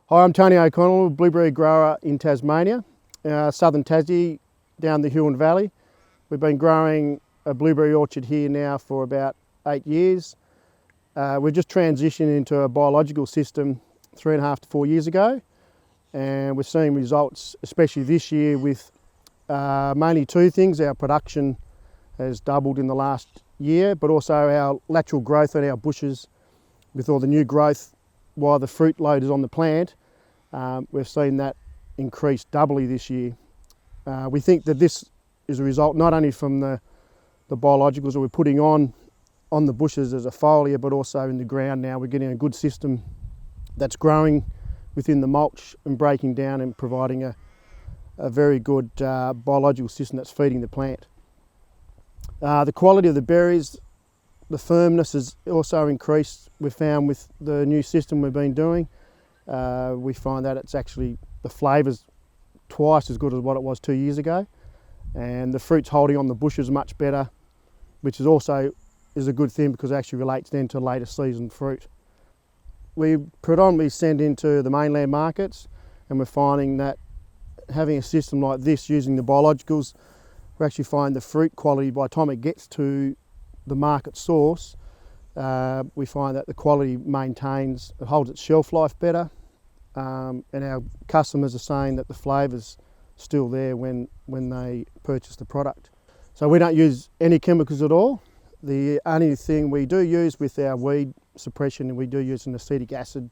Hi, I'm Tony O'Connell, blueberry grower in Tasmania, southern Tassie, down the Huon Valley. We've been growing a blueberry orchard here now for about 8 years. We've just transitioned into a biological system 3.5 to 4 years ago, and we're seeing results, especially this year, with mainly two things. Our production has doubled in the last year, but also our lateral growth on our bushes with all the new growth while the fruit load is on the plant. We've seen that increase doubly this year. We think that this is a result not only from the biologicals that we're putting on the bushes as a foliar, but also in the ground now. We're getting a good system that's growing within the mulch and breaking down and providing a very good biological system that's feeding the plant. The quality of the berries, the firmness has also increased. We've found with the new system we've been doing, we find that it's actually, the flavour's twice as good as what it was 2 years ago, and the fruit's holding on the bushes much better, which is also a good thing because it actually relates then to later season fruit. We predominantly send into the mainland markets, and we're finding that having a system like this using the biologicals, we actually find the fruit quality by the time it gets to the market source, we find that the quality maintains, it holds its shelf life better, and our customers are saying that the flavour's still there when they purchase the product. So we don't use any chemicals at all. The only thing we do use with our weed suppression, we do use an acetic acid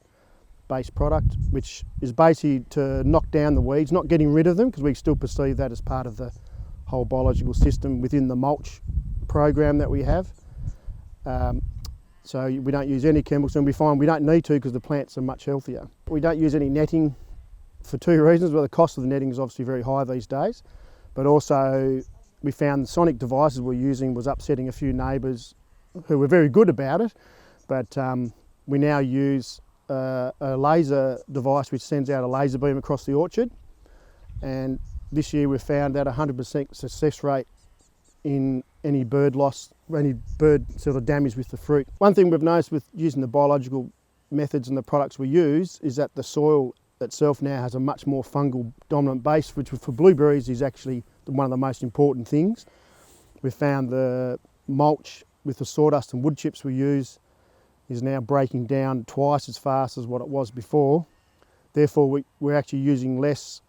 based product, which is basically to knock down the weeds, not getting rid of them, because we still perceive that as part of the whole biological system within the mulch program that we have. So we don't use any chemicals, and we find we don't need to because the plants are much healthier. We don't use any netting for two reasons. Well, the cost of the netting is obviously very high these days, but also we found the sonic devices we're using was upsetting a few neighbours who were very good about it, but we now use a laser device which sends out a laser beam across the orchard, and this year we've found that 100% success rate in any bird loss, any bird sort of damage with the fruit. One thing we've noticed with using the biological methods and the products we use is that the soil itself now has a much more fungal dominant base, which for blueberries is actually one of the most important things. We've found the mulch with the sawdust and wood chips we use is now breaking down twice as fast as what it was before. Therefore we're actually using less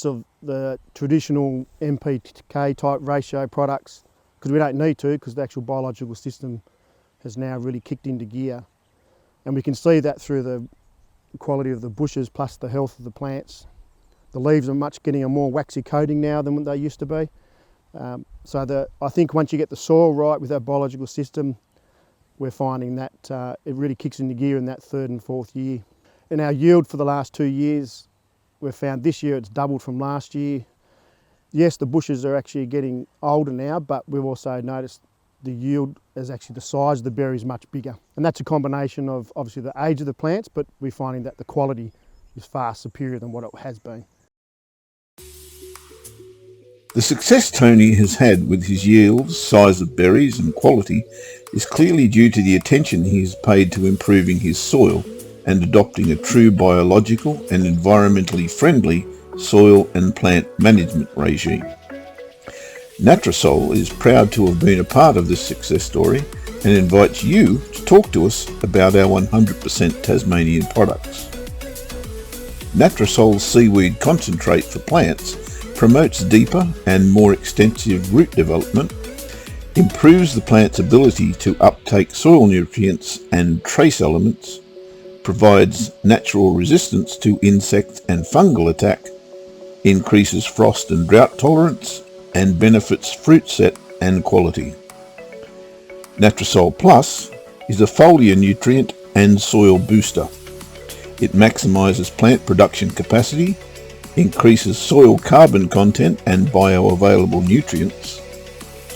of the traditional NPK type ratio products because we don't need to, because the actual biological system has now really kicked into gear. And we can see that through the quality of the bushes plus the health of the plants. The leaves are getting a more waxy coating now than what they used to be. I think once you get the soil right with our biological system, we're finding that it really kicks into gear in that 3rd and 4th year. In our yield for the last 2 years, we've found this year it's doubled from last year. Yes, the bushes are actually getting older now, but we've also noticed the yield is actually, the size of the berry is much bigger. And that's a combination of obviously the age of the plants, but we're finding that the quality is far superior than what it has been. The success Tony has had with his yields, size of berries and quality is clearly due to the attention he has paid to improving his soil and adopting a true biological and environmentally friendly soil and plant management regime. Natrasol is proud to have been a part of this success story and invites you to talk to us about our 100% Tasmanian products. Natrasol's seaweed concentrate for plants promotes deeper and more extensive root development, improves the plant's ability to uptake soil nutrients and trace elements, provides natural resistance to insect and fungal attack, increases frost and drought tolerance, and benefits fruit set and quality. Natrasol Plus is a foliar nutrient and soil booster. It maximises plant production capacity, increases soil carbon content and bioavailable nutrients,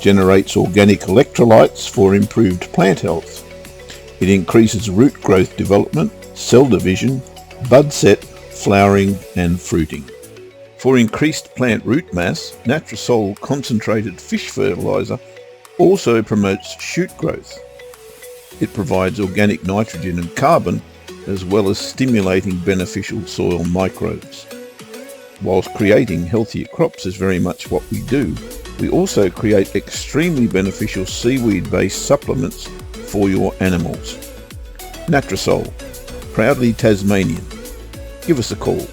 generates organic electrolytes for improved plant health. It increases root growth development, cell division, bud set, flowering and fruiting. For increased plant root mass, Natrasol concentrated fish fertiliser also promotes shoot growth. It provides organic nitrogen and carbon as well as stimulating beneficial soil microbes. Whilst creating healthier crops is very much what we do, we also create extremely beneficial seaweed-based supplements for your animals. Natrasol, proudly Tasmanian. Give us a call.